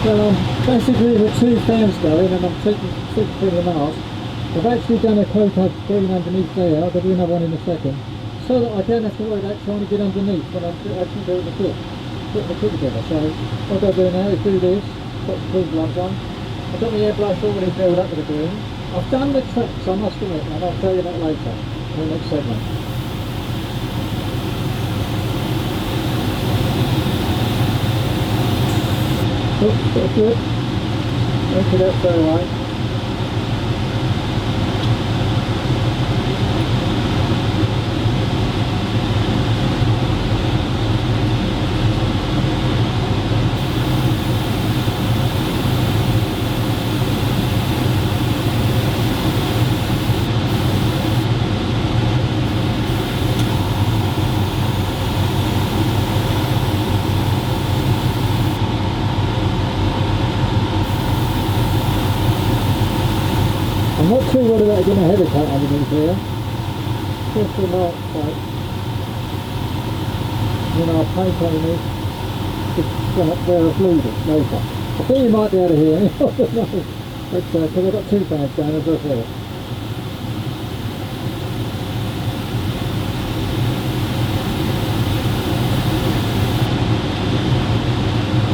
Well, basically with two fans going and I'm taking through the mast. I've actually done a coat I've green underneath there. I'll do another one in a second. So that I don't have to worry about trying to get underneath when I'm actually doing the kit. Putting the kit together. So what I'll do now is do this, put the cool gloves on. I've got my airbrush already filled up with the green. I've done the tracks, I must admit, and I'll show you that later in the next segment. Oh, that's good. Don't it out so right. I'm not too worried about getting a heavy cut underneath here. Just a light coat. Then I'll paint underneath. Just where I've glued it later. I think you might be able to hear me. I don't know. But because I've got two fans going as I said.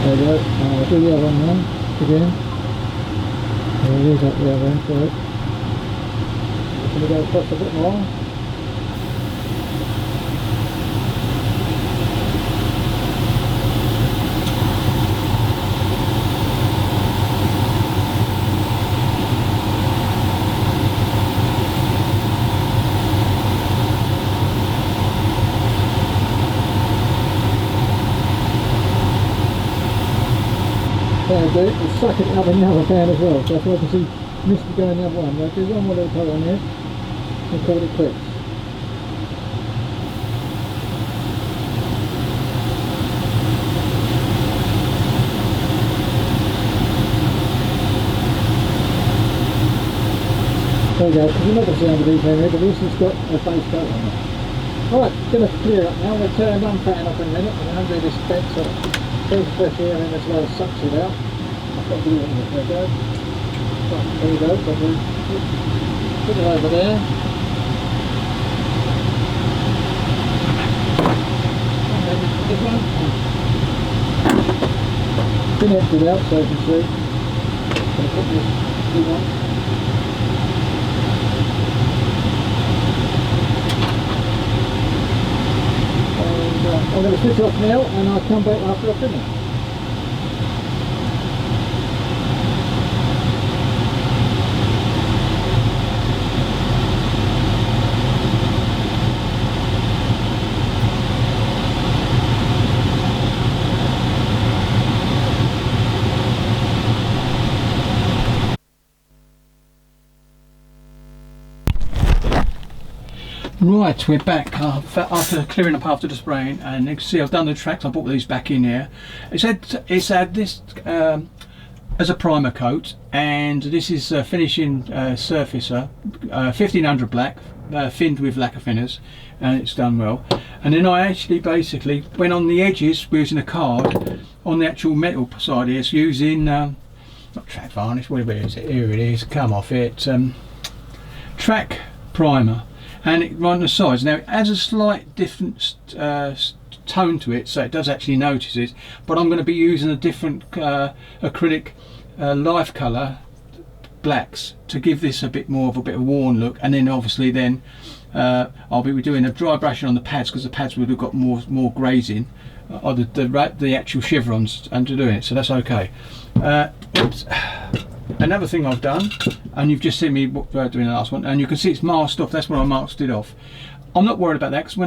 There we go. I'll do the other one now. Again. There it is up the other end, sorry. Just going to go across a bit more. It's sucking it up in the other fan as well, so that's why I can see misty going the other one. I'll do one more little coat on here and call it quits. There we go, because you're not going to see underneath here, but this has got a base coat on it. Alright, going to clear up now. We'll turn one fan off in a minute and undo this bed so it fresh air in as well as sucks it out. I've got to do it in it. There we go. Right, there we go. So we'll put it over there. And then this one. Been emptied out so you can see. I'm going to put this blue one. I'm going to switch off now and I'll come back after I finish. Right, we're back after clearing up after the spraying, and you can see I've done the tracks. I put these back in here. It's had this as a primer coat, and this is finishing surfacer, 1500 black, thinned with lacquer thinners, and it's done well. And then I actually basically went on the edges using a card on the actual metal side here, it's using not track varnish, whatever it is. Here it is. Come off it. Track primer. And it right on the sides. Now it has a slight different tone to it, so it does actually notice it, but I'm going to be using a different acrylic life colour blacks to give this a bit more of a worn look, and then obviously then I'll be doing a dry brushing on the pads, because the pads would have got more grazing, or the actual chevrons under doing it, so that's okay. Oops. Another thing I've done, and you've just seen me doing the last one, and you can see it's masked off. That's when I masked it off. I'm not worried about that, because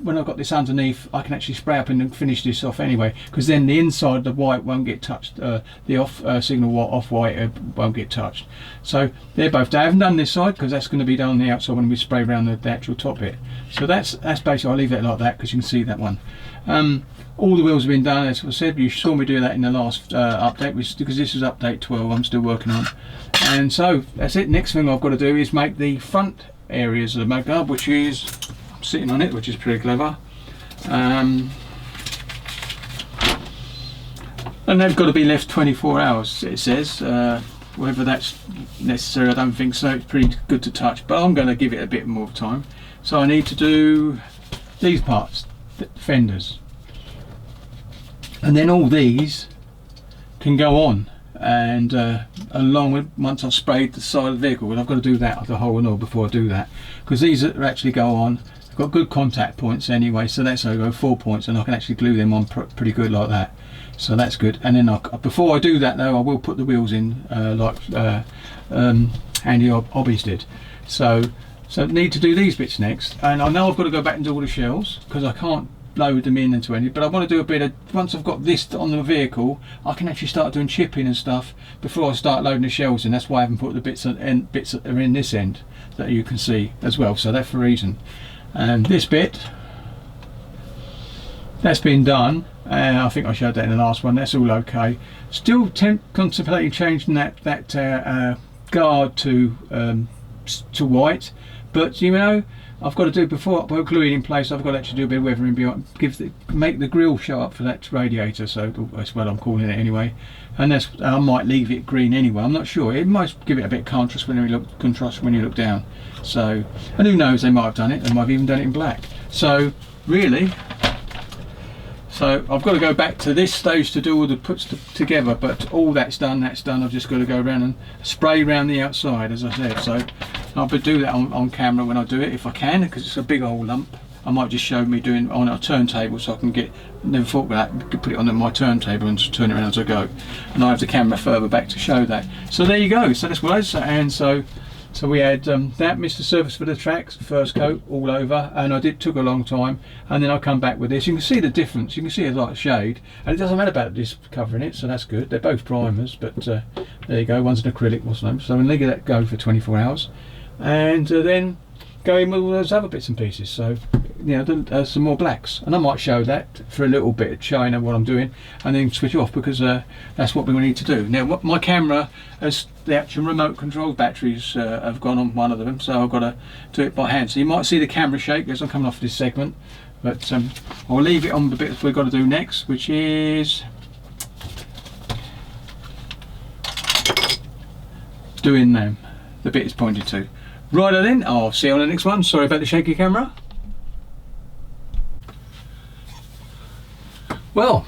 when I've got this underneath, I can actually spray up and finish this off anyway, because then the inside, the white won't get touched, the off signal off white won't get touched. So they're both done. I haven't done this side because that's going to be done on the outside when we spray around the actual top bit. So that's basically, I'll leave it like that because you can see that one. All the wheels have been done, as I said. You saw me do that in the last update, because this is update 12 I'm still working on. And so that's it. Next thing I've got to do is make the front areas of the mudguard, which is, I'm sitting on it, which is pretty clever. And they've got to be left 24 hours, it says. Whether that's necessary, I don't think so. It's pretty good to touch, but I'm going to give it a bit more time. So I need to do these parts, the fenders, and then all these can go on, and along with, once I've sprayed the side of the vehicle, and I've got to do that, the whole and all, before I do that, because these actually go on. I've got good contact points anyway, so that's I go 4 points, and I can actually glue them on pretty good like that. So that's good. And then before I do that though, I will put the wheels in like Andy Hobbies did. So need to do these bits next, and I know I've got to go back and do all the shells because I can't load them in into any, but I want to do a bit of, once I've got this on the vehicle, I can actually start doing chipping and stuff before I start loading the shells in. That's why I haven't put the bits that are in this end that you can see as well, so that's for a reason. And this bit, that's been done. I think I showed that in the last one. That's all okay. Still contemplating changing that guard to white, but you know, I've got to do, before I put gluing in place, I've got to actually do a bit of weathering behind, make the grille show up for that radiator. So that's what I'm calling it anyway. And that's, I might leave it green anyway. I'm not sure. It might give it a bit of contrast when you look down. So, and who knows? They might have done it. They might have even done it in black. So really. So I've got to go back to this stage to do all the puts together, but all that's done. I've just got to go around and spray around the outside, as I said. So I'll do that on camera when I do it, if I can, because it's a big old lump. I might just show me doing on a turntable, so I can never thought of that, put it on my turntable and turn it around as I go. And I have the camera further back to show that. So there you go. So that's what I said. And so we had that Mr. Surface for the tracks, first coat all over, and took a long time, and then I come back with this. You can see the difference, you can see a light shade, and it doesn't matter about this covering it, so that's good. They're both primers, but there you go, one's an acrylic, what's the name? So I'm going to let that go for 24 hours, and then go in with all those other bits and pieces. So, you know, some more blacks, and I might show that for a little bit, showing what I'm doing, and then switch off, because that's what we need to do. Now, my camera has the actual remote control batteries have gone on one of them, so I've got to do it by hand. So you might see the camera shake as I'm coming off this segment, but I'll leave it on the bit we've got to do next, which is doing them. The bit it's pointed to. Right then, I'll see you on the next one. Sorry about the shaky camera. Well,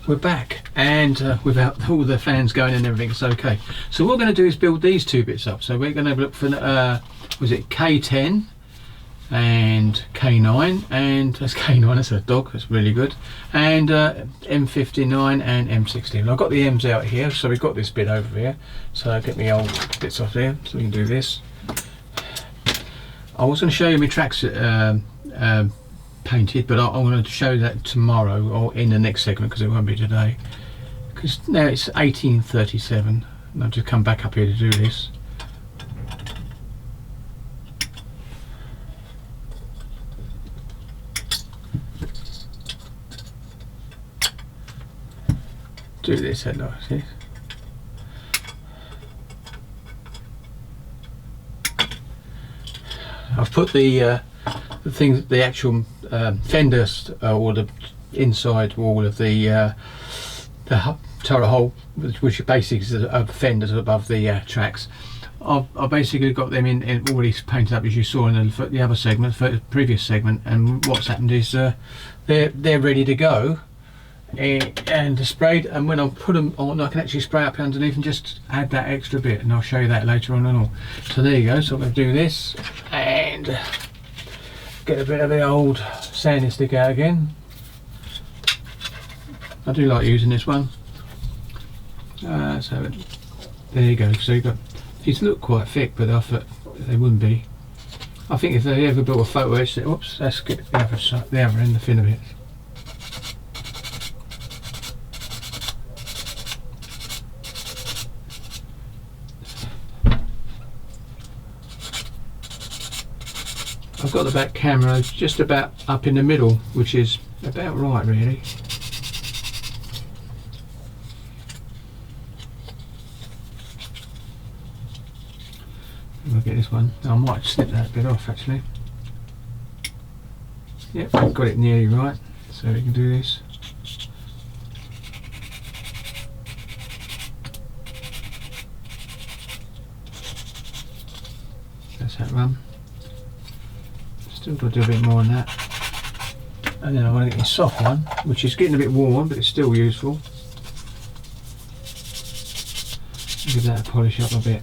we're back, and without all the fans going and everything, it's okay. So what we're going to do is build these two bits up. So we're going to look for was it K10 and K9, and that's K9, that's a dog, that's really good, and M59 and M16. I've got the M's out here, so we've got this bit over here, so I'll get my old bits off there, so we can do this. I was going to show you my tracks painted, but I'm going to show that tomorrow or in the next segment, because it won't be today, because now it's 18:37 and I've just come back up here to do this. Do this like this. I've put the actual fenders or the inside wall of the turret hole, which basically is the fenders above the tracks. I've basically got them in already painted up, as you saw in the other segment, the previous segment. And what's happened is they're ready to go and sprayed. And when I put them on, I can actually spray up underneath and just add that extra bit, and I'll show you that later on and all. So there you go. So I'm going to do this and get a bit of the old sanding stick out again. I do like using this one. So there you go. So you got, these look quite thick, but I thought they wouldn't be. I think if they ever built a photo etch, oops, let's get the other side, the other end, the thinner bit. I've got the back camera just about up in the middle, which is about right really. I'll get this one. I might snip that bit off actually. Yep, I've got it nearly right, so we can do this. that run. Still got to do a bit more on that. And then I want to get this soft one, which is getting a bit worn, but it's still useful. Give that a polish up a bit.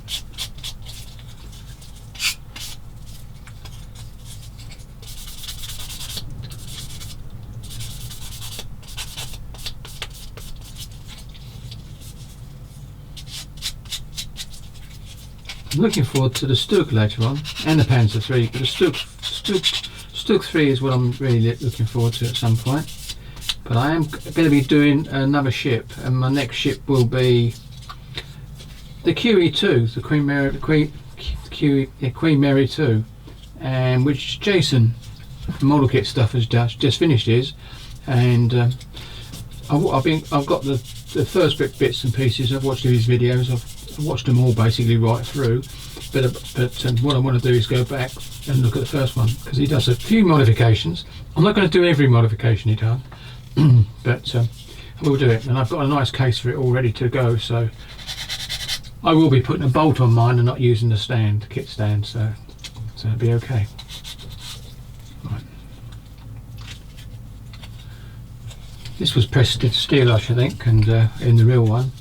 I'm looking forward to the Stug later on, and the Panzer 3, but the Stug 3 is what I'm really looking forward to at some point. But I am going to be doing another ship, and my next ship will be the QE2, the Queen Mary 2, and which Jason from Model Kit Stuff has just finished his, and I've got the first bits and pieces. I've watched his videos. I've watched them all basically right through, but what I want to do is go back and look at the first one, because he does a few modifications. I'm not going to do every modification he does, but I will do it, and I've got a nice case for it all ready to go, so I will be putting a bolt on mine and not using the stand, kit stand, so it'll be okay. Right. This was pressed steel, I should think, and in the real one.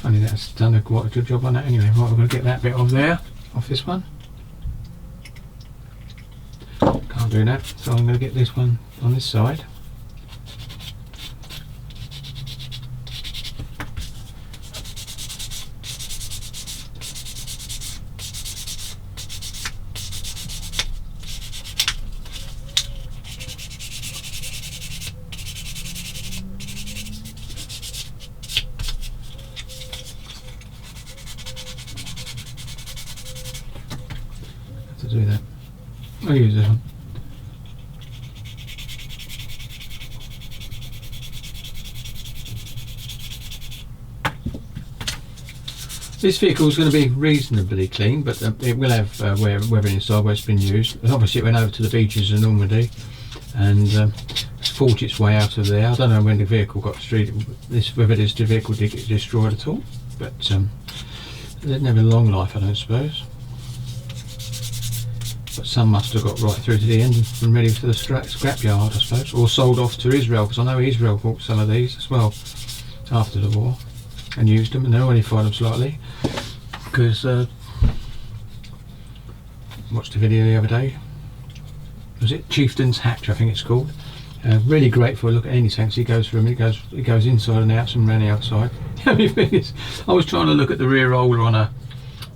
Funny that's done quite a good job on that anyway. Right, we're going to get that bit off there, off this one. Can't do that, so I'm going to get this one on this side. Do that. I'll use this one. This vehicle is going to be reasonably clean, but it will have webbing inside where it's been used. And obviously it went over to the beaches in Normandy and forged its way out of there. I don't know when the vehicle got destroyed, whether this vehicle did get destroyed at all, but it didn't have a long life, I don't suppose. But some must have got right through to the end and ready for the scrapyard, I suppose, or sold off to Israel, because I know Israel bought some of these as well after the war and used them, and they modified them slightly, because watched a video the other day, was it Chieftain's Hatch, I think it's called. Really great for a look at any tanks. He goes through them, it goes inside and out and around the outside. The only thing is, I was trying to look at the rear roller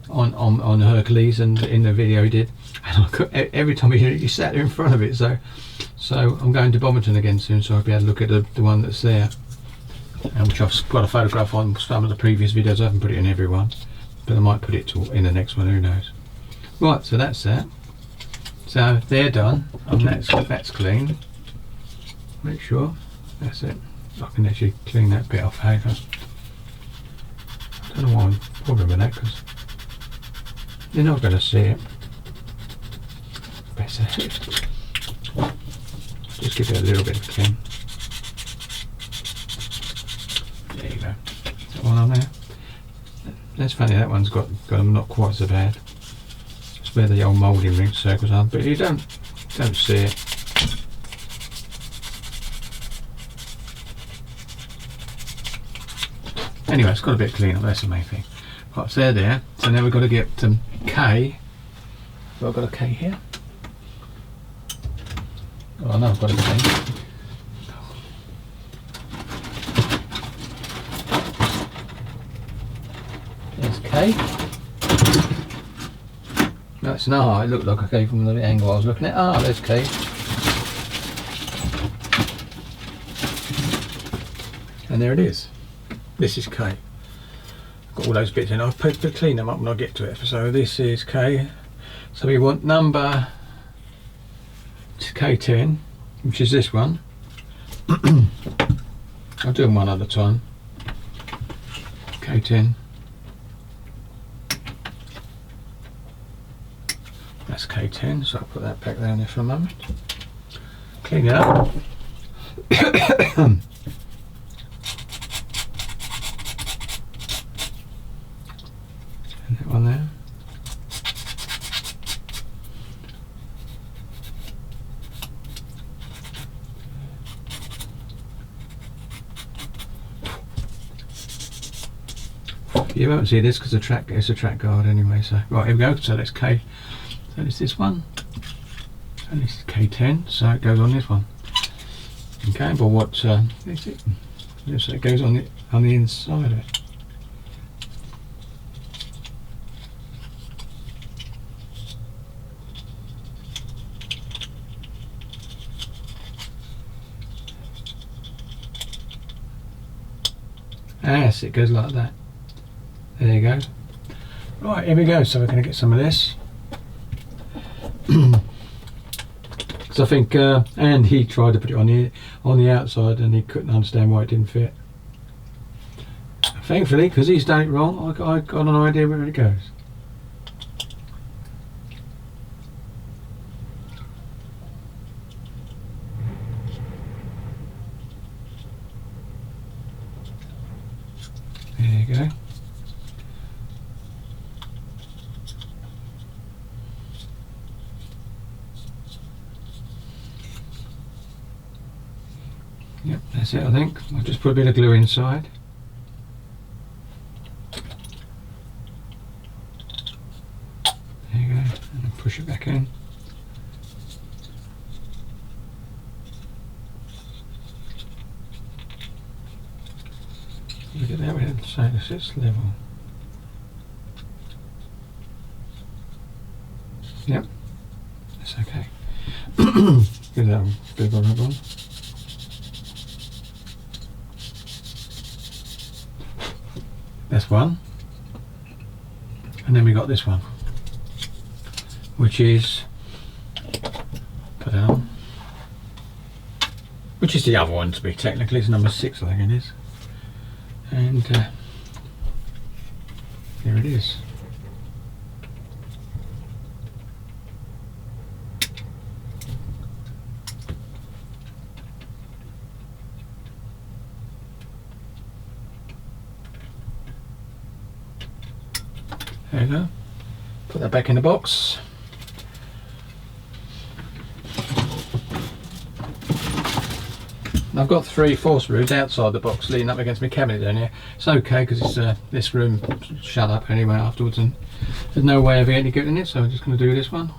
on Hercules, and in the video he did, and every time he sat there in front of it, so I'm going to Bombington again soon, so I'll be able to look at the one that's there, and which I've got a photograph on some of the previous videos. I haven't put it in every one, but I might put it in the next one, who knows. Right, so that's that. So they're done, and that's clean. Make sure that's it. I can actually clean that bit off. Hey, I don't know why I'm bothering with that, because you're not going to see it. Better just give it a little bit of clean. There you go. Is that one on there? That's funny, that one's got them not quite so bad. It's where the old moulding ring circles are, but you don't see it. Anyway, it's got a bit cleaner, that's the main thing. Right, so they're there. So now we've got to get K. So I've got a K here. Oh no, I've got a K. There's K. No, it's an R. It looked like a K from the angle I was looking at. Ah, there's K. And there it is. This is K. Got all those bits in. I'll clean them up when I get to it. So this is K. So we want number K10, which is this one. I'll do them one at a time. K10. That's K10, so I'll put that back down there for a moment. Clean it up. You won't see this because the track is a track guard anyway. So right, here we go. So that's K. So it's this one, and this is K10. So it goes on this one. Okay, but what is it? Yes, it goes on the inside of it. Yes, it goes like that. There you go. Right, here we go. So we're going to get some of this. Because I think, and he tried to put it on the outside, and he couldn't understand why it didn't fit. Thankfully, because he's done it wrong, I got an idea where it goes. There you go. Yep, that's it I think. I'll just put a bit of glue inside. There you go, and then push it back in. Look at that, we had to say the 6th level. Yep, that's okay. Give that a bit of a rub on. That's one. And then we got this one, which is which is the other one to be technically. It's number 6 I think it is. And there it is. There you go. Put that back in the box. I've got 3/4 screws outside the box leaning up against my cabinet down here. It's okay because it's this room shut up anyway afterwards, and there's no way of getting in it, so I'm just going to do this one.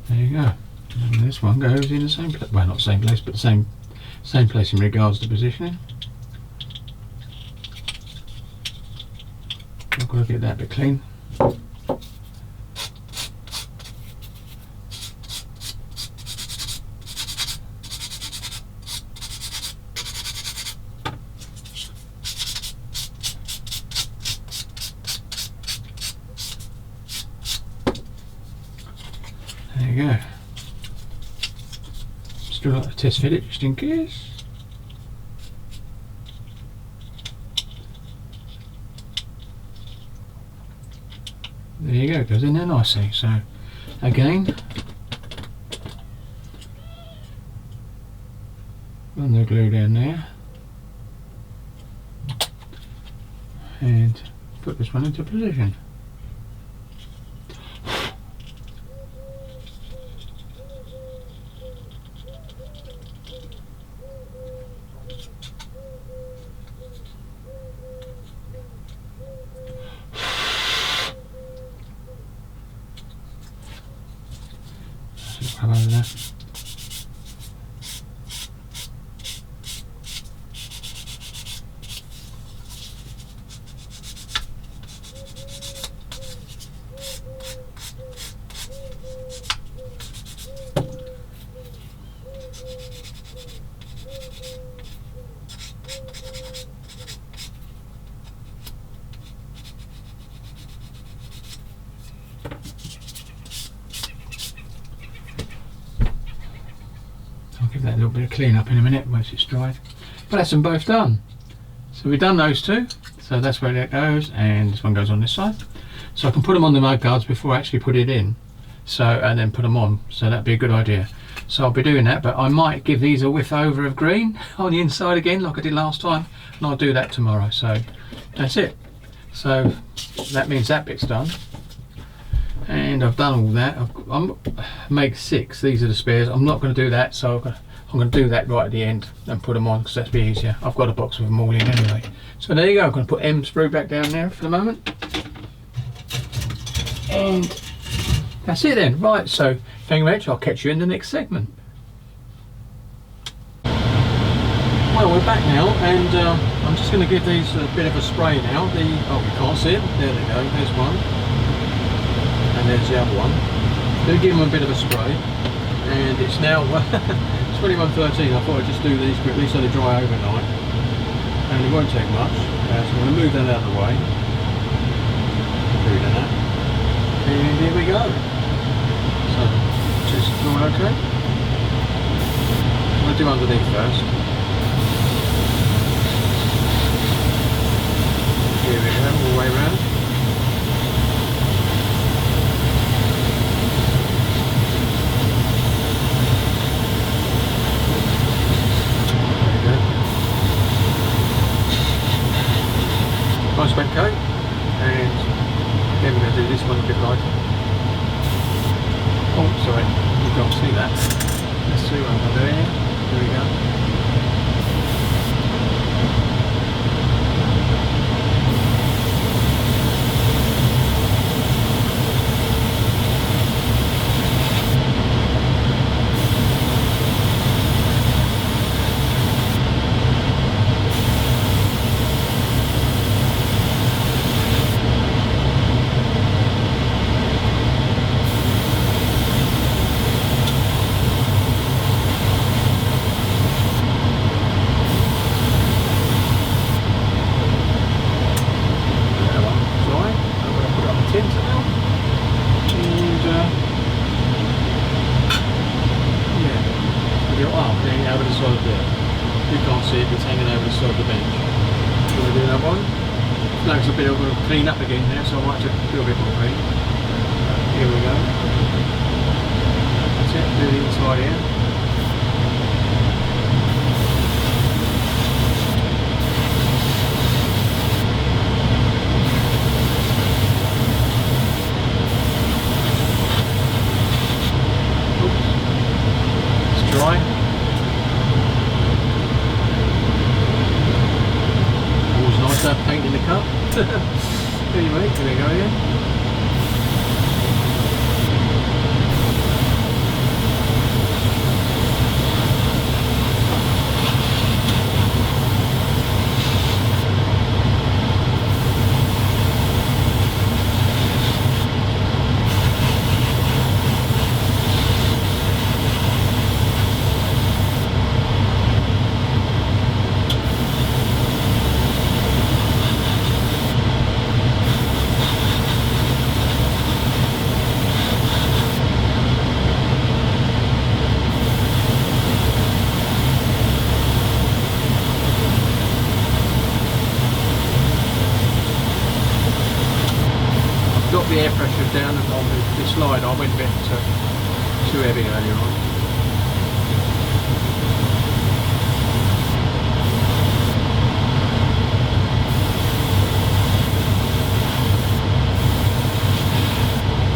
There you go. And this one goes in the same place. Well, not same place, but the same place in regards to positioning. I've got to get that bit clean. There you go. Still like to test fit it just in case. There you go, goes in there nicely. So again, run the glue down there and put this one into position. Come over there. Give that a little bit of clean up in a minute once it's dried. But that's them both done. So we've done those two. So that's where that goes, and this one goes on this side. So I can put them on the mud guards before I actually put it in. So, and then put them on. So that'd be a good idea. So I'll be doing that, but I might give these a whiff over of green on the inside again like I did last time, and I'll do that tomorrow. So that's it. So that means that bit's done. And I've done all that. I'm make 6. These are the spares. I'm not going to do that, so I'm going to do that right at the end and put them on because that'll be easier. I've got a box of them all in anyway. So there you go. I'm going to put M sprue back down there for the moment. And that's it then. Right, so thank you very much. I'll catch you in the next segment. Well, we're back now, and I'm just going to give these a bit of a spray now. Oh, you can't see it. There they go. There's one. And there's the other one. Going to give them a bit of a spray. And it's now 21:13. I thought I'd just do these quickly so they dry overnight. And it won't take much. So I'm going to move that out of the way. Doing that. And here we go. So, just dry okay. I'm going to do underneath first. Here we go, all the way around. There we go. Nice wet coat. And then we're going to do this one a bit lighter. Oh, sorry, you can't see that. Let's see what I'm doing here. There we go. It's a bit of a clean up again now, so I might have to do a bit more clean. Here we go. That's it, do the inside here. Oops. It's dry. Paint in the cup. Anyway, here we go again. Got the air pressure down on the slide. I went a bit too heavy earlier on.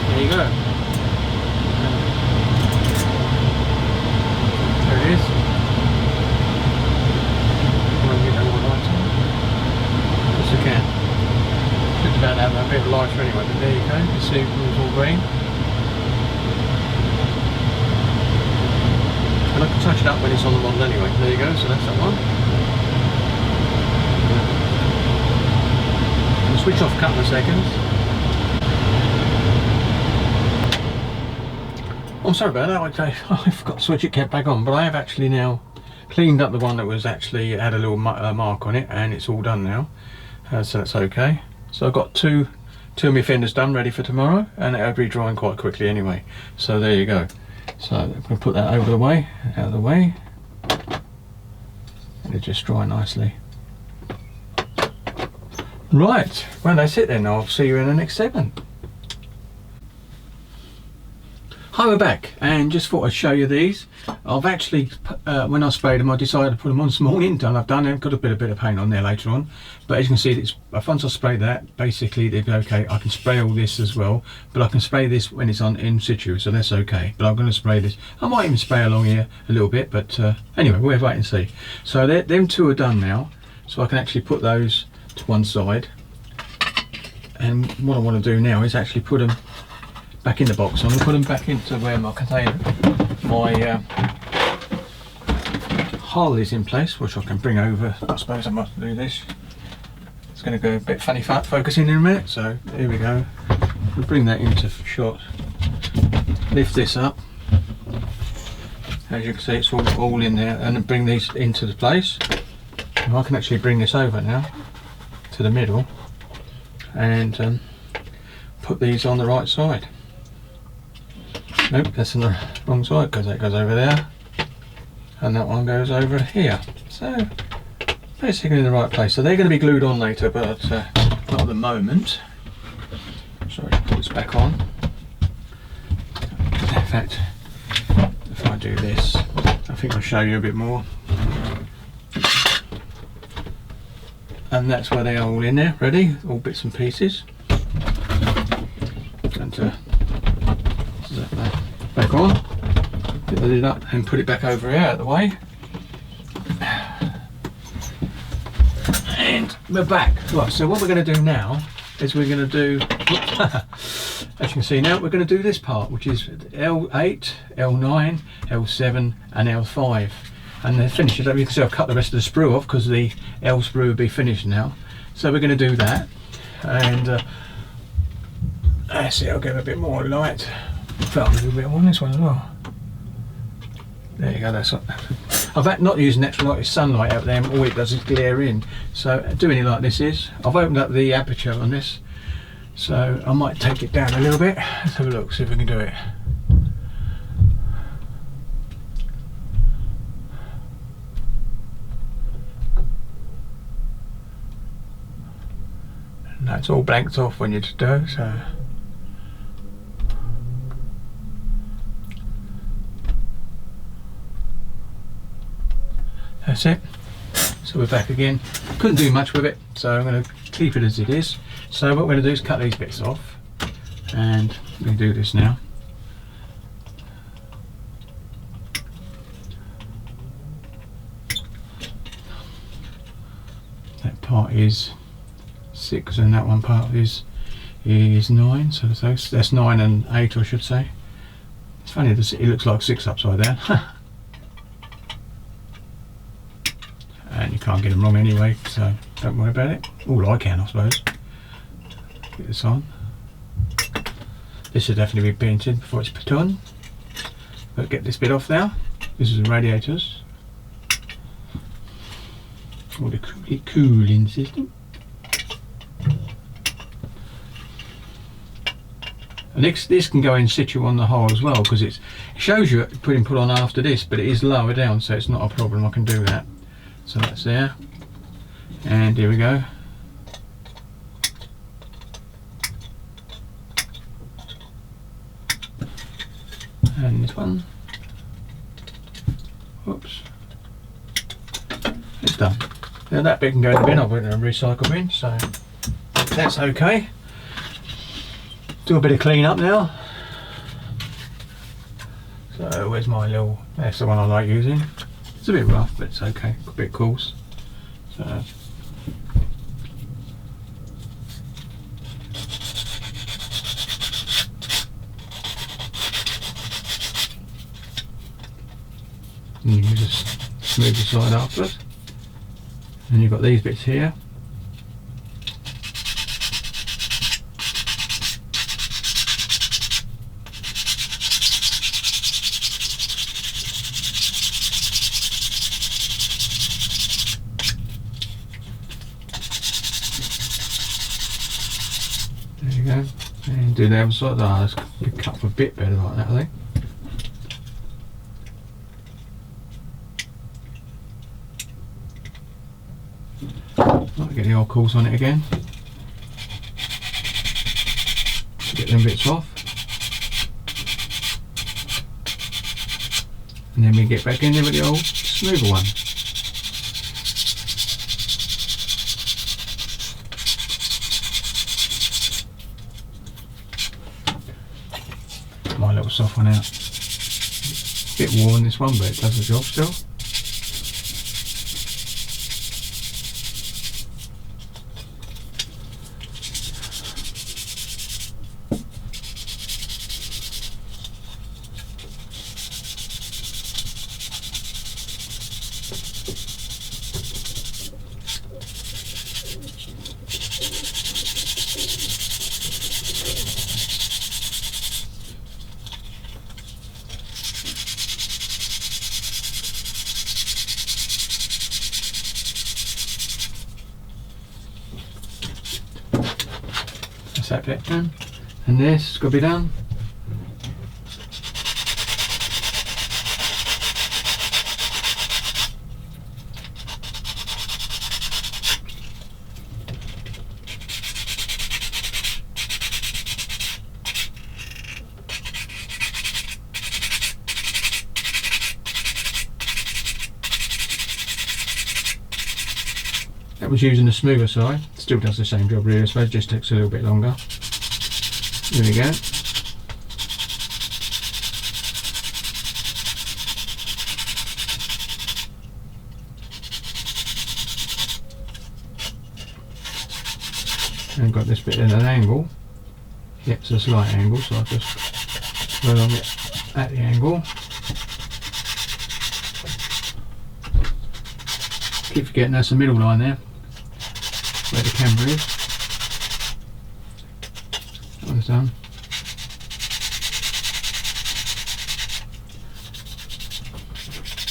There you go. There it is. I'm going to get that one light on. Yes, I can. About that a bit lighter anyway, but there you go, you can see it was all green. And I can touch it up when it's on the model anyway. There you go, so that's that one. I'll switch off a couple of seconds. I'm sorry about that, I forgot to switch it, kept back on, but I have actually now cleaned up the one that was actually had a little mark on it, and it's all done now, so that's okay. So I've got two of my fenders done, ready for tomorrow, and it'll be drying quite quickly anyway. So there you go. So I'm going to put that out of the way, and it'll just dry nicely. Right, well that's it then. I'll see you in the next segment. Hi, we're back, and just thought I'd show you these. I've actually, when I sprayed them, I decided to put them on this morning, and I've done it, got a bit of paint on there later on. But as you can see, it's, once I spray that, basically they'd be okay. I can spray all this as well, but I can spray this when it's on in situ, so that's okay. But I'm going to spray this. I might even spray along here a little bit, but anyway, we'll wait and see. So them two are done now, so I can actually put those to one side. And what I want to do now is actually put them back in the box. I'm going to put them back into where my container, my hull is in place, which I can bring over. I suppose I must do this. It's going to go a bit funny focusing in a minute, so here we go. We'll bring that into shot. Lift this up. As you can see, it's all in there, and then bring these into the place. And I can actually bring this over now to the middle and put these on the right side. Nope, that's on the wrong side because that goes over there and that one goes over here. So basically in the right place. So they're going to be glued on later, but not at the moment. Sorry, put this back on. In fact, if I do this, I think I'll show you a bit more. And that's where they are all in there, ready, all bits and pieces. And back on, get the lid up and put it back over here out of the way. And we're back. Right, so what we're going to do now is we're going to do, as you can see now, we're going to do this part, which is L8, L9, L7 and L5. And then finish it up. You can see I've cut the rest of the sprue off because the L sprue will be finished now. So we're going to do that. And see, I'll give it a bit more light. Felt a little bit on this one as well. There you go, that's what. I've not used natural light, it's sunlight out there, and all it does is glare in. So doing it like this is, I've opened up the aperture on this, so I might take it down a little bit. Let's have a look, see if we can do it. And that's all blanked off when you do, so. That's it. So we're back again. Couldn't do much with it, so I'm going to keep it as it is. So what we're going to do is cut these bits off, and we do this now. That part is 6, and that one part is 9. So that's 9 and 8, I should say. It's funny, it looks like 6 upside down. And you can't get them wrong anyway, so don't worry about it. All I can, I suppose. Get this on. This should definitely be painted before it's put on. But get this bit off now. This is the radiators. Or the cooling system. And this can go in situ on the hole as well, because it shows you it put on after this, but it is lower down, so it's not a problem. I can do that. So that's there, and here we go. And this one. Whoops. It's done. Now that bit can go in the bin. I'll put it in a recycle bin, so that's okay. Do a bit of clean up now. So where's my little, that's the one I like using. It's a bit rough, but it's okay, a bit coarse. So and you just smooth the side afterwards. And you've got these bits here. There you go, and do the other side. Oh, let's cut a bit better like that, I think. Might get the old course on it again. Get them bits off. and then we get back in there with the old smoother one. My little soft one out. Bit worn this one, but it does the job still. That bit done, and this has got to be done. That was using the smoother side, still does the same job really, I suppose, just takes a little bit longer. There we go. And got this bit at an angle. Yep, it's a slight angle, so I'll just go along it at the angle. Keep forgetting that's the middle line there, where the camera is. That one's done.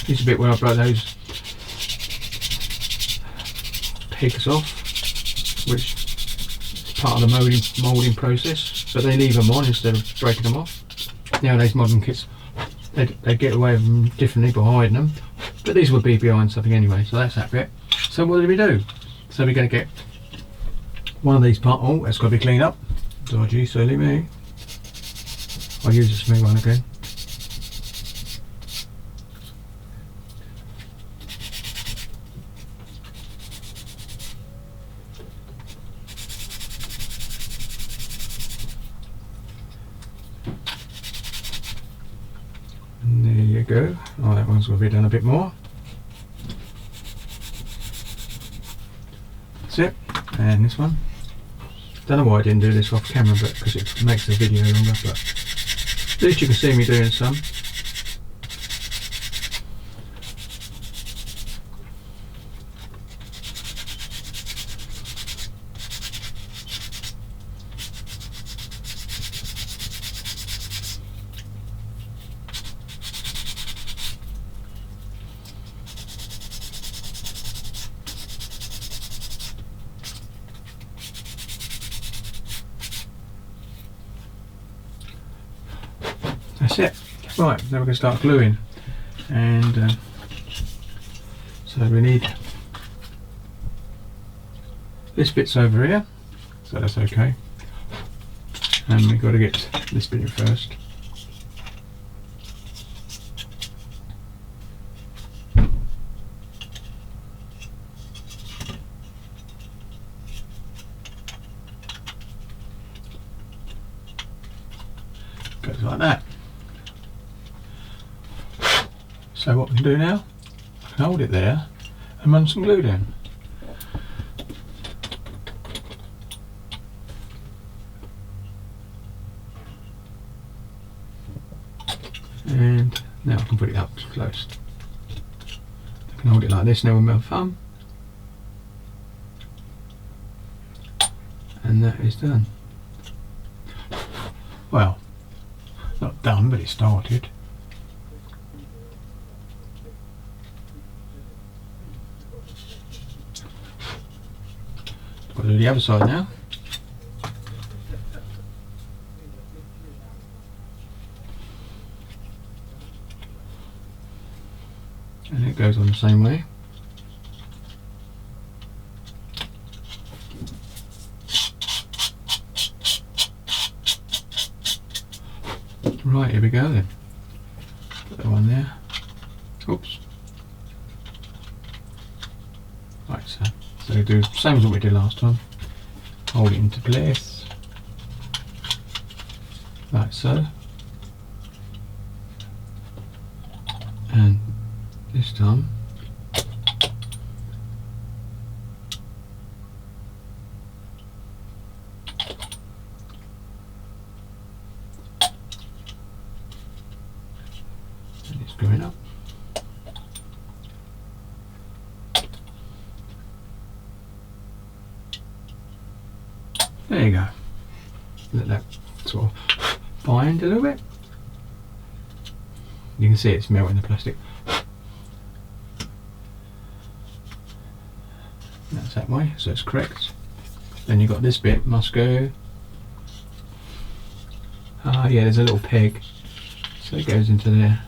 This is a bit where I broke those pegs off, which is part of the moulding process, but they leave them on instead of breaking them off. Nowadays modern kits, they get away with them differently by hiding them, but these would be behind something anyway, so that's that bit. So what do we do? So we're going to get one of these parts. Oh, that's got to be cleaned up. Dodgy, silly me. I'll use a smooth one again. And there you go. Oh, that one's got to be done a bit more. That's it. And this one. Don't know why I didn't do this off camera, but because it makes the video longer, but at least you can see me doing some. That's it. Right, now we're going to start gluing, and so we need this bit's over here, so that's okay, and we've got to get this bit in first. Goes like that. So what we can do now, I can hold it there and run some glue down. And now I can put it up close. I can hold it like this now with my thumb. And that is done. Well, not done, but it started. Got to do the other side now. And it goes on the same way. Right, here we go then. Put that one there. Oops. Right, so do the same as what we did last time. Hold it into place, like so. And this time and it's going up. There you go. Let that sort of bind a little bit. You can see it's melting the plastic. That's that way, so it's correct. Then you've got this bit, must go. Ah, yeah, there's a little peg, so it goes into there.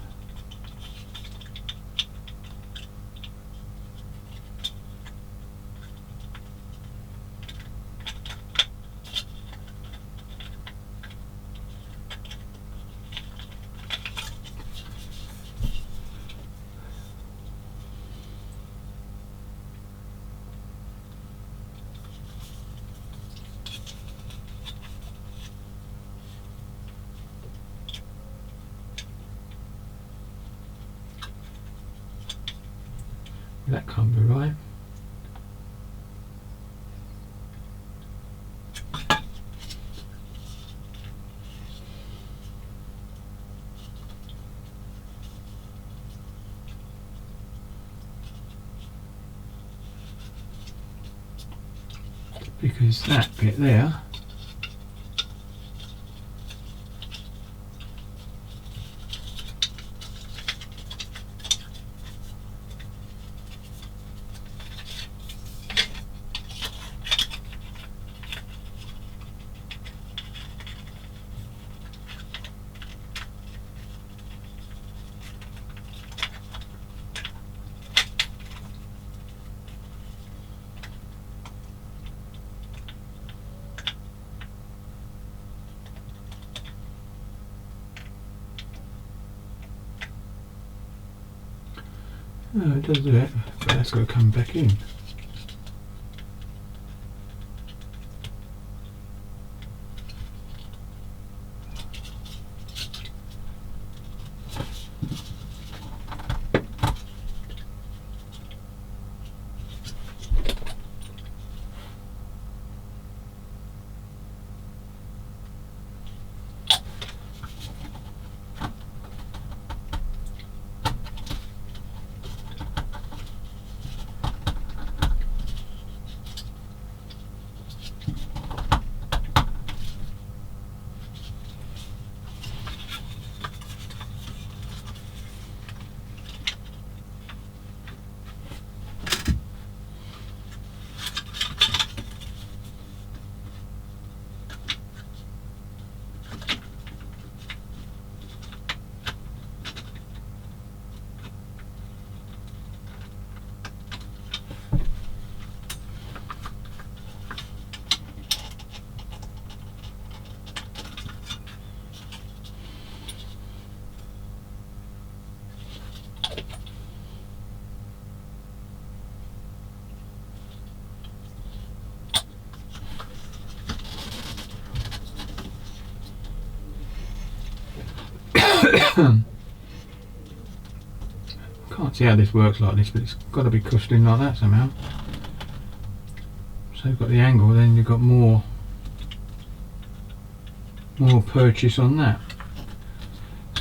That can't be right. Because that bit there no, it does do it, but that's got to come back in. Can't see how this works like this, but it's got to be pushed in like that somehow. So you've got the angle, then you've got more purchase on that.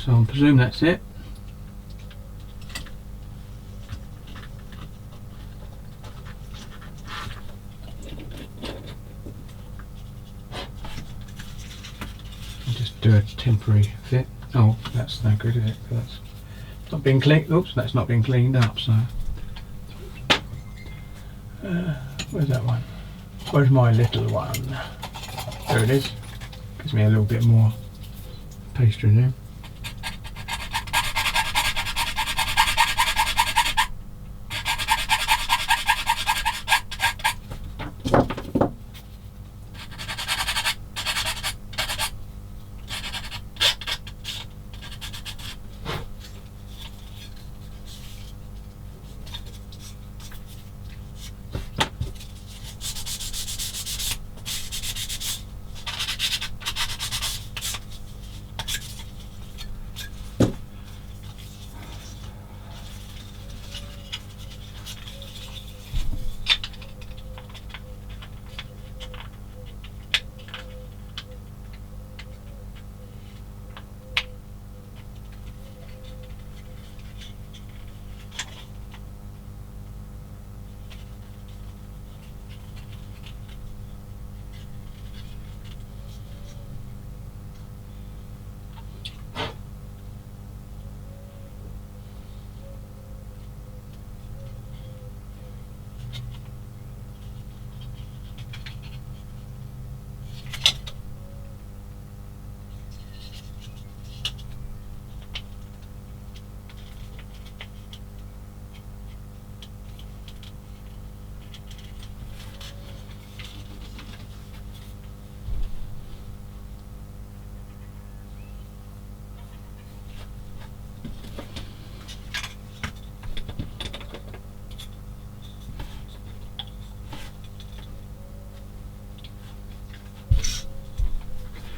So I presume that's it. I'll just do a temporary fit. Oh, that's no good, is it? That's not been cleaned. Oops, that's not been cleaned up. So, where's that one? Where's my little one? There it is. Gives me a little bit more pastry in there.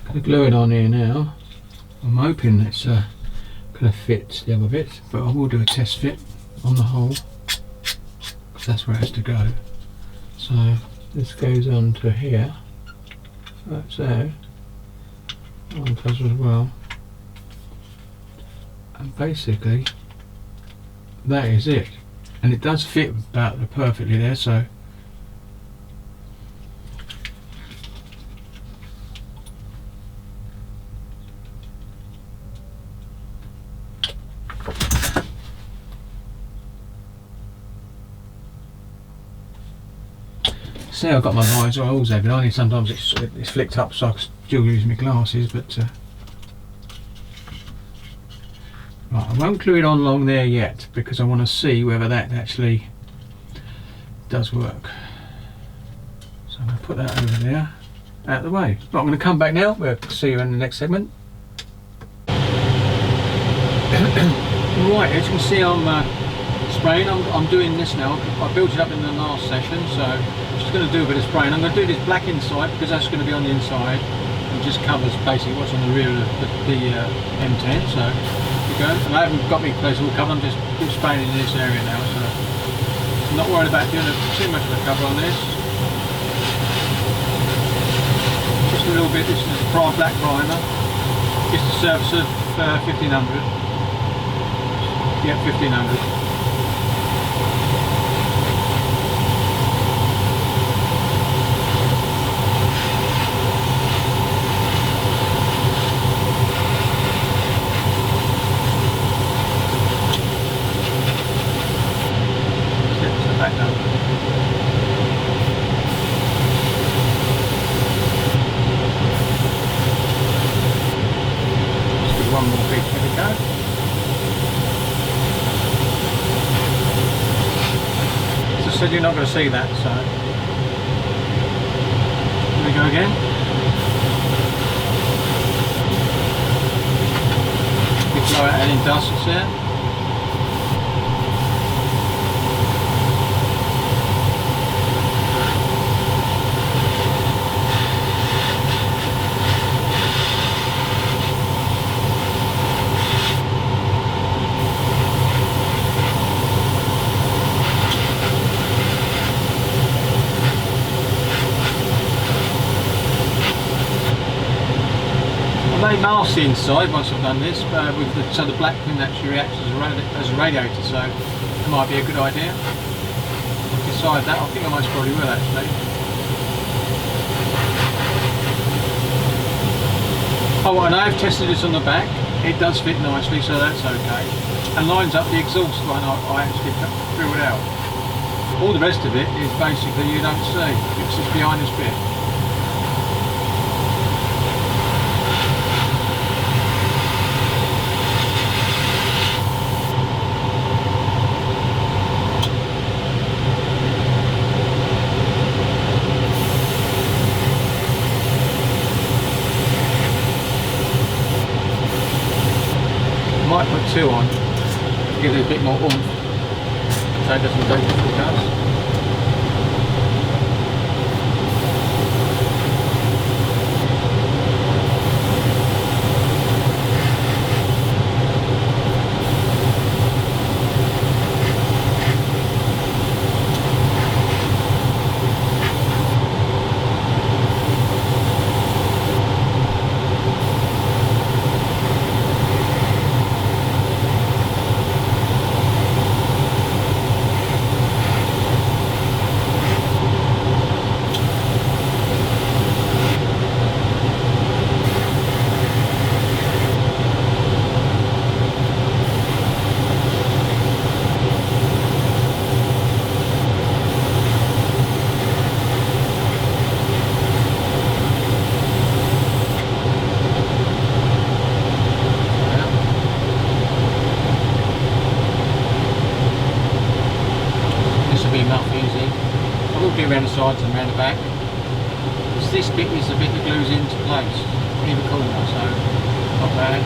Gonna glue it on here now. I'm hoping it's gonna fit the other bit, but I will do a test fit on the hole because that's where it has to go. So this goes on to here. So that's there. One does as well. And basically that is it. And it does fit about perfectly there, so see, I've got my visor always there, but only sometimes it's flicked up, so I can still use my glasses. But right, I won't glue it on along there yet because I want to see whether that actually does work. So I'm going to put that over there, out of the way. Right, I'm going to come back now. We'll see you in the next segment. Right, as you can see, I'm spraying. I'm doing this now. I built it up in the last session, so I'm just going to do a bit of spraying. I'm going to do this black inside because that's going to be on the inside. It just covers basically what's on the rear of the M10. So we go. And I haven't got me place all covered. I'm just spraying in this area now. So I'm not worried about doing too much of a cover on this. Just a little bit. This is a black primer. It's the surface of 1500. Yeah, 1500. One more bit, here we go. As I said, you're not going to see that, so here we go again. We blow out any dust that's there. I may mask the inside once I've done this, so the black thing actually reacts as a radiator, so it might be a good idea. I'll decide that. I think I most probably will actually. Oh, and I have tested this on the back. It does fit nicely, so that's okay. And lines up the exhaust line. I actually drew it out. All the rest of it is basically you don't see. It's just behind this bit. Might put two on to give it a bit more oomph so it doesn't go to the dust. Around the sides and around the back. This bit is the bit that glues into place in the corner, so not bad.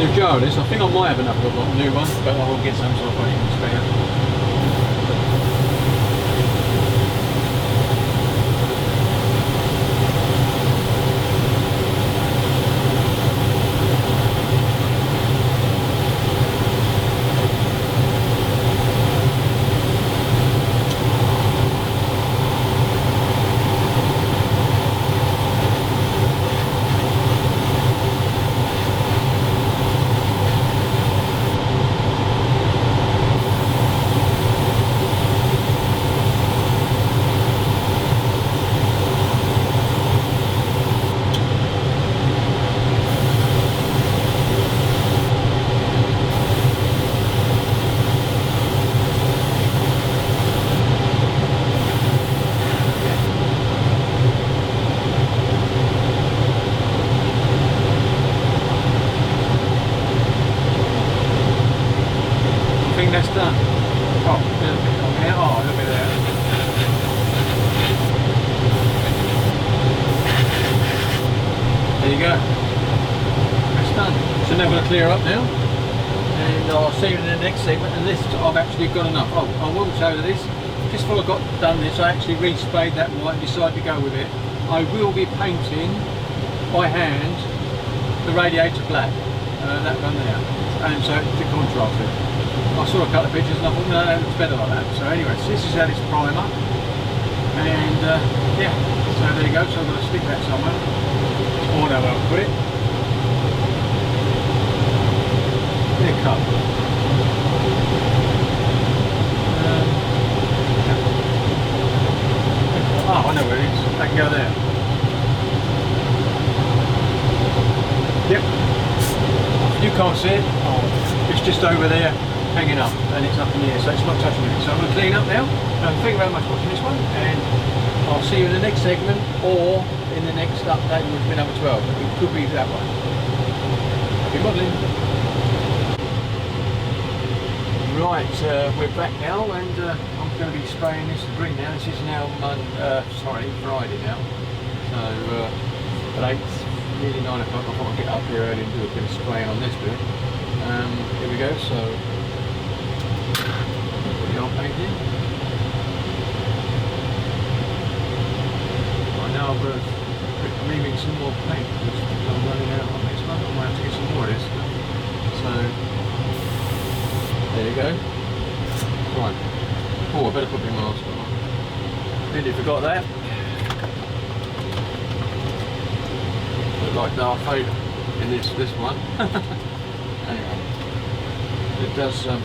the jar of this. I think I might have another new one, but I will get some sort of even spare. That's done. Oh, a little bit on here. Oh, a little bit there. There you go. That's done. So now I'm going to clear up now, and I'll see you in the next segment. And this, I've actually got enough. Oh, I will show you this. Just before I got done this, I actually resprayed that white and decided to go with it. I will be painting by hand the radiator black, that one there, and so to contrast it. I saw a couple of pictures and I thought, no, it's better like that. So anyway, so this is how this primer, and yeah, so there you go. So I'm going to stick that somewhere, or no, I'll put it. There, cut. Oh, I know where it is. I can go there. Yep. You can't see it. Oh, it's just over there, hanging up, and it's up in the air, so it's not touching it. So I'm going to clean up now. Thank you very much for watching this one, and I'll see you in the next segment or in the next update with number 12. It could be that one. Happy modelling. Right, we're back now, and I'm going to be spraying this green now. This is now Friday now. So at 8, nearly 9 o'clock. I thought I'd get up here early and do a bit of spraying on this bit. Here we go. So put the old paint in. Right now I'm leaving some more paint because I'm running out on this one. I might have to get some more of this. So there you go. Right. Oh, I better put my mask on. Nearly forgot that. Look like Darth Vader in this one. Anyway, it does help.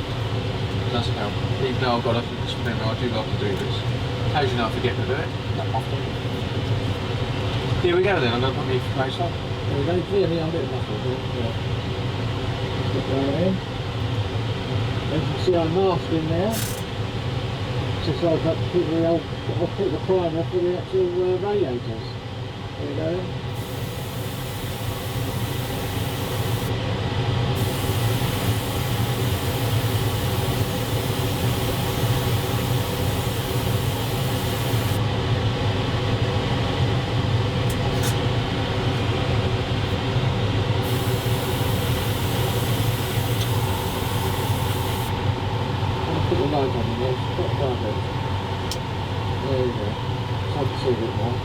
Even though I've got a disciplinary, I do like to do this. Occasionally I forget to do it, not often. Here we go then, I'm going to put my face on. There we go, clearly I'm a bit muffled. Put that in. As you can see I'm masked in there. Just so I've got to put the primer for the actual radiators. There we go. Put the light on there, put it down there. There you go. So I can see a bit more.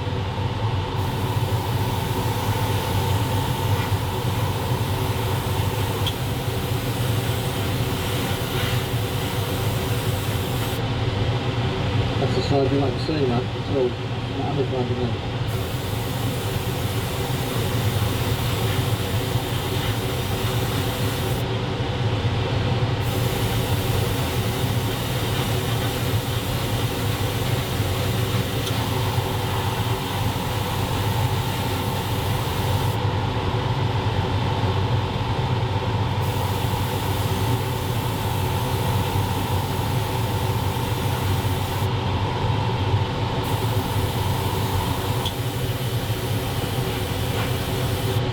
That's the side you like to see, man. It's all that other side of it.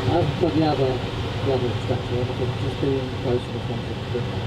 I haven't put the other structure on, but just being close to the front of the equipment.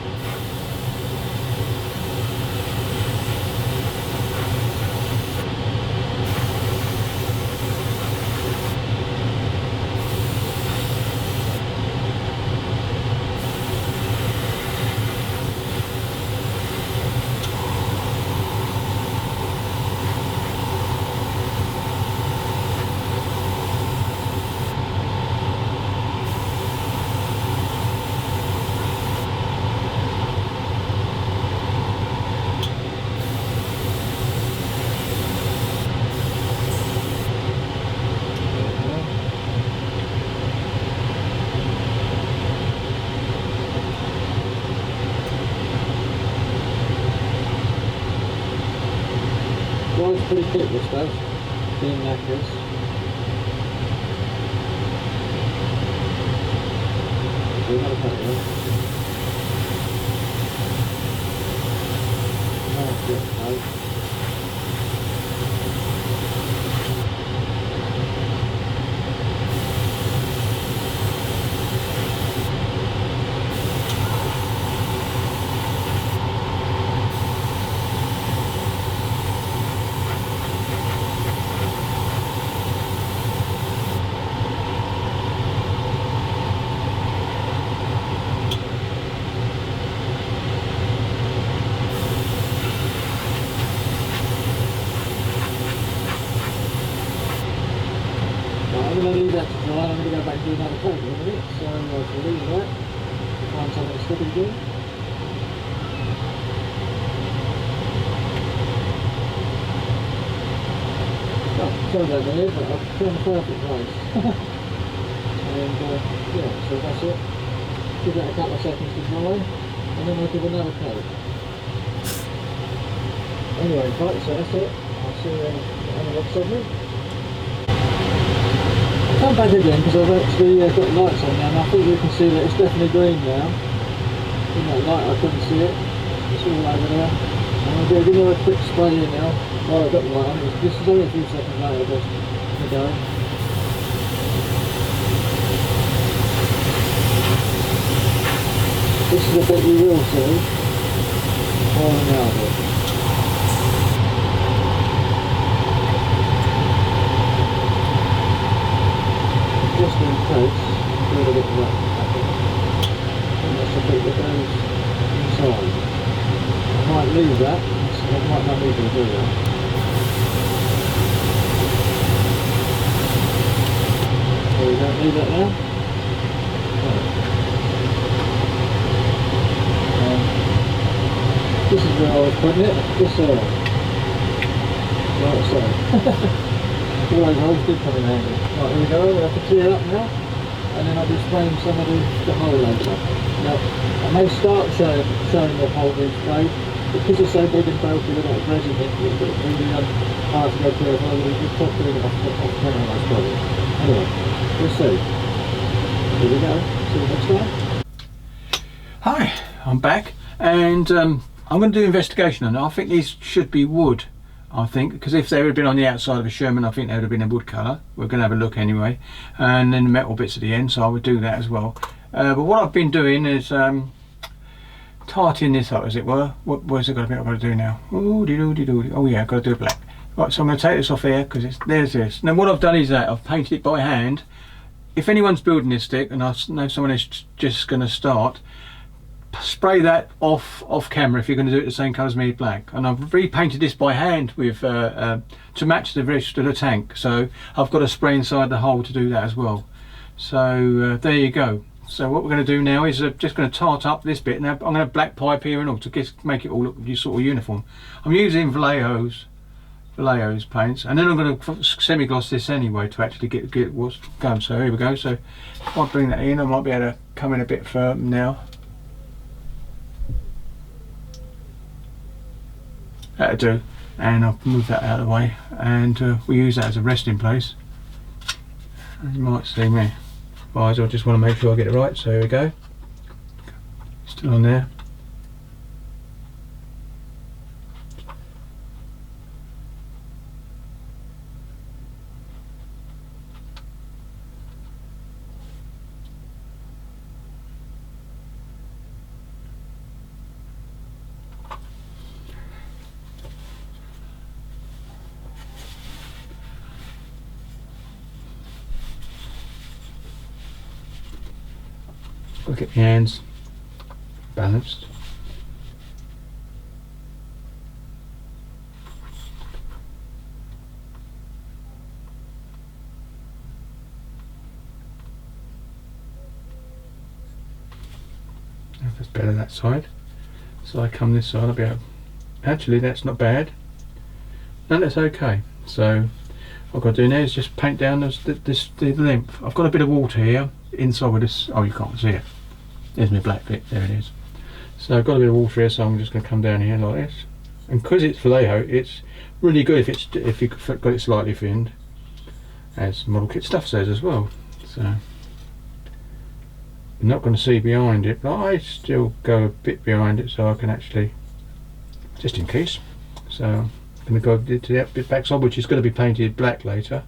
dries pretty quick, this does, being knackers. Do another coat here. Oh, good, no. I'm going to leave that to dry. I'm going to go back and do another coat in a minute, so I'll leave that. Find something to stick it again. Oh, sorry about that, but I've found the perfect place. And yeah, so that's it. Give that a couple of seconds to dry, and then I'll give another coat. Anyway, right, so that's it. I'll see you on the next segment. Come back again because I've actually got lights on now, and I think you can see that it's definitely green now. In that light I couldn't see it. It's all over there. I'm going to give it a quick spray in now while I've got the light on. This is only a few seconds later, but here we go. This is the bit you will see falling out of it. Just in case, do a bit of that. And that's the bit that goes inside. I might leave that, so I might not need to do that. So we don't need that now. This is where I was putting it, this like so. All those holes did come in handy. Right, here we go, we'll have to clear up now, and then I'll be spraying some of the hole later. Now, I may start showing the hole being sprayed, because it's so big and bulky, they're not resin it, it's really hard to go through it, otherwise we'll just pop doing it off camera most probably. Anyway, we'll see. Here we go, see you next time. Hi, I'm back, and I'm going to do investigation on it. I think these should be wood. I think, because if they had been on the outside of a Sherman, I think they would have been a wood colour. We're going to have a look anyway, and then the metal bits at the end, so I would do that as well. But what I've been doing is tarting this up, as it were. What's it got to be? I've got to do now? Oh yeah, I've got to do it black. Right, so I'm going to take this off here because there's this. Now what I've done is that I've painted it by hand. If anyone's building this stick, and I know someone is just going to start, spray that off camera if you're going to do it the same colour as me, black. And I've repainted this by hand with to match the rest of the tank, so I've got a spray inside the hole to do that as well. So there you go. So what we're going to do now is just going to tart up this bit. Now I'm going to have black pipe here and all to make it all look sort of uniform. I'm using Vallejo's paints, and then I'm going to semi-gloss this anyway to actually get what's going. So here we go. So if I bring that in, I might be able to come in a bit firm now. That'll do, and I'll move that out of the way, and we use that as a resting place. As you might see me, otherwise I just want to make sure I get it right. So here we go, still on there. Look at the hands balanced. That's better that side. So I come this side, I'll be able. Actually, that's not bad. No, that's okay. So what I've got to do now is just paint down the length. I've got a bit of water here inside with this. Oh, you can't see it. There's my black bit. There it is. So I've got a bit of water here, so I'm just going to come down here like this. and because it's Vallejo, it's really good if you've got it slightly thinned, as model kit stuff says as well. So you're not going to see behind it, but I still go a bit behind it so I can actually, just in case. So I'm going to go to the bit backside, which is going to be painted black later.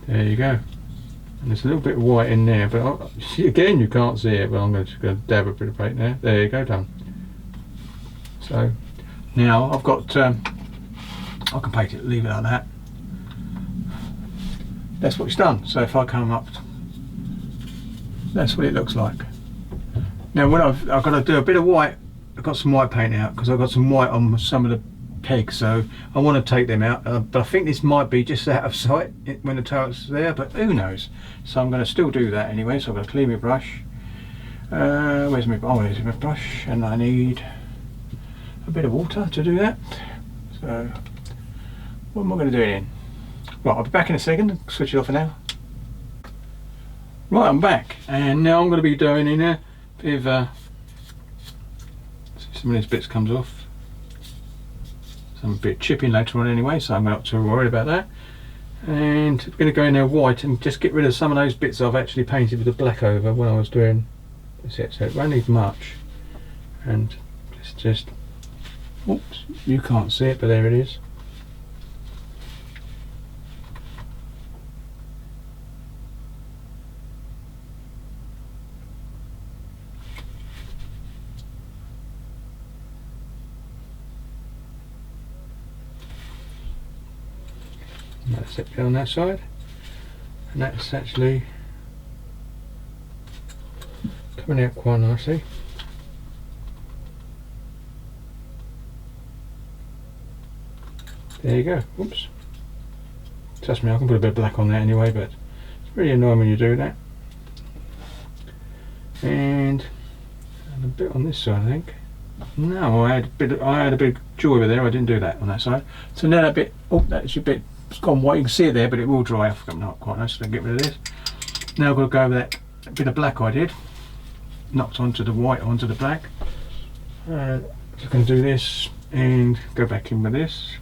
There you go. And there's a little bit of white in there, but again you can't see it, but I'm just going to dab a bit of paint there. There you go, done. So now I've got, I can paint it, leave it like that. That's what it's done. So if I come up, that's what it looks like. Now what I've got to do a bit of white. I've got some white paint out because I've got some white on some of the pegs, so I want to take them out, but I think this might be just out of sight when the turret's there, but who knows. So I'm going to still do that anyway. So I'm going to clean my brush. Where's my brush? And I need a bit of water to do that. So what am I going to do then? Right, I'll be back in a second. Switch it off for now. Right, I'm back, and now I'm going to be doing in a bit of some of these bits comes off. Some bit chipping later on anyway, so I'm not too worried about that. And I'm going to go in there white and just get rid of some of those bits I've actually painted with the black over when I was doing this. So it won't need much. And it's just, oops, you can't see it, but there it is. That's it on that side, and that's actually coming out quite nicely. There you go. Oops. Trust me, I can put a bit of black on that anyway, but it's really annoying when you do that. And a bit on this side, I think. No, I had a bit of joy with there. I didn't do that on that side. So now that bit, oh, that's a bit. It's gone white, you can see it there, but it will dry off. Not quite nice, so get rid of this. Now I've got to go over that bit of black I did. Knocked onto the white, onto the black. So I can do this and go back in with this,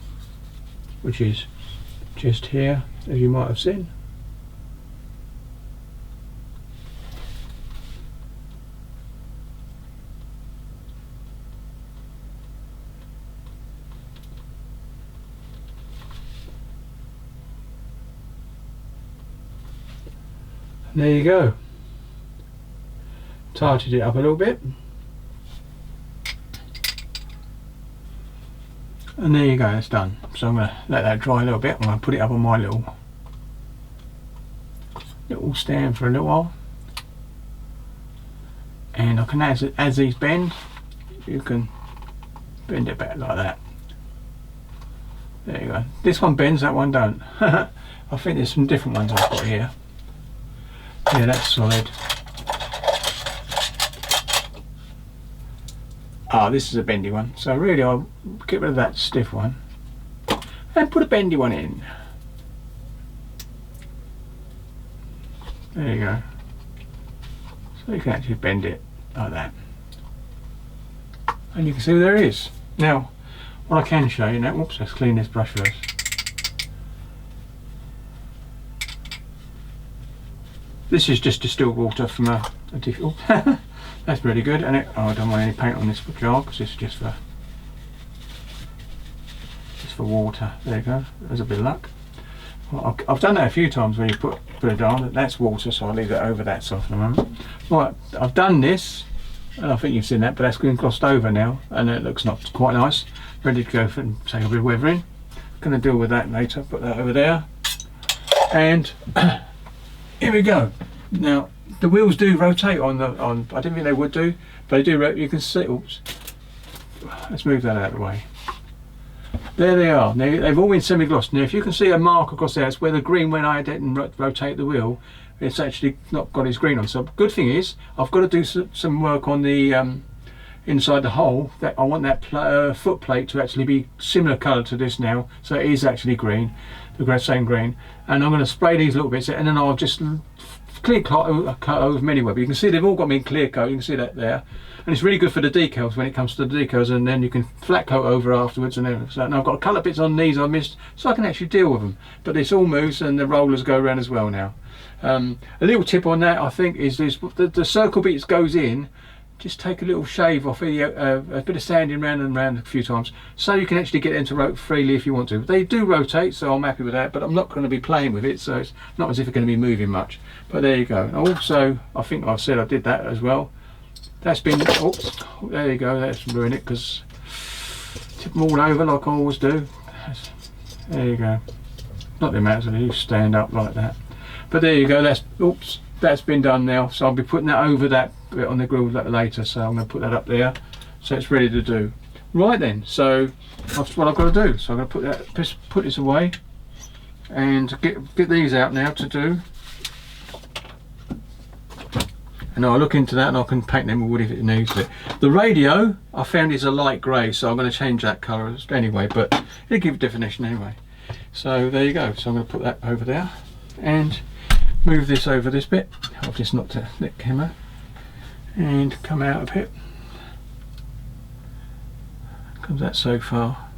which is just here, as you might have seen. There you go. Tightened it up a little bit. And there you go, it's done. So I'm going to let that dry a little bit. I'm going to put it up on my little stand for a little while. And I can, as these bend, you can bend it back like that. There you go. This one bends, that one don't. I think there's some different ones I've got here. Yeah, that's solid. Ah, this is a bendy one. So really I'll get rid of that stiff one and put a bendy one in. There you go. So you can actually bend it like that. And you can see there it is. Now, what I can show you now, whoops, let's clean this brush first. This is just distilled water from a difficult. That's really good, and I don't want any paint on this jar because it's just for water. There you go. There's a bit of luck. Well, I've done that a few times when you put it on. That's water, so I'll leave it over that side for the moment. Right, I've done this, and I think you've seen that, but that's been glossed over now, and it looks not quite nice. Ready to go for and take a bit of weathering. Going to deal with that later. Put that over there, and here we go. Now the wheels do rotate on I didn't think they would do, but they do. You can see. Oops. Let's move that out of the way. There they are. Now, they've all been semi-glossed. Now if you can see a mark across there, it's where the green, when I didn't rotate the wheel, it's actually not got its green on. So good thing is I've got to do some work on the inside the hole. That I want that foot plate to actually be similar colour to this now, so it is actually green, the same green. And I'm going to spray these little bits, and then I'll just clear coat over them anyway, but you can see they've all got me in clear coat. You can see that there, and it's really good for the decals when it comes to the decals, and then you can flat coat over afterwards and everything. So, and I've got a couple of bits on these I missed, so I can actually deal with them. But this all moves, and the rollers go around as well now. A little tip on that, I think, is this: the circle bits goes in. Just take a little shave off, a bit of sanding round and round a few times, so you can actually get them to rotate freely if you want to. They do rotate, so I'm happy with that, but I'm not going to be playing with it, so it's not as if it's going to be moving much. But there you go. And also, I think I've said I did that as well. That's been, oops, there you go, that's ruined it, because tip them all over like I always do. There you go. Not the amount of you stand up like that. But there you go, that's, oops, that's been done now, so I'll be putting that over that bit on the grill later, so I'm going to put that up there so it's ready to do. Right then, so that's what I've got to do. So I'm going to put this away and get these out now to do, and I'll look into that and I can paint them with wood if it needs it. The radio I found is a light grey, so I'm going to change that colour anyway, but it'll give definition anyway. So there you go, so I'm going to put that over there and move this over this bit. I've just knocked the camera and come out of it. Comes that so far.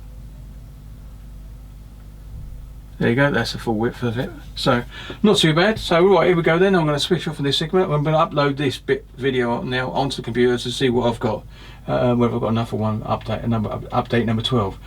There you go, that's the full width of it. So not too bad. So right, here we go then. I'm going to switch off of this segment. I'm going to upload this video now onto the computer to see what I've got, whether I've got enough for one update number 12.